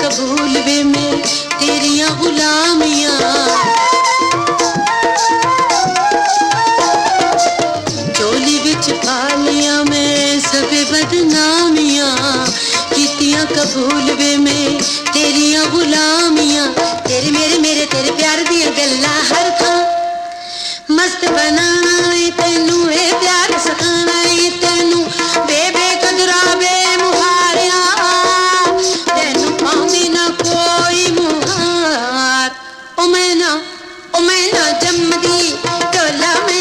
कबूल वे में तेरिया गुलामियां चोली बिच पालिया में सबे बदनामियां कीतियां कबूल वे में तेरिया गुलामियां तेरे मेरे मेरे तेरे प्यार दियां गल्लां हर थां मस्त बनाना तेनू ए प्यार सखाना तेनू बेबे कदरा बे मुहारिया तेनू पाउंदी ना कोई मुहार ओ मैं ना जमदी टोला में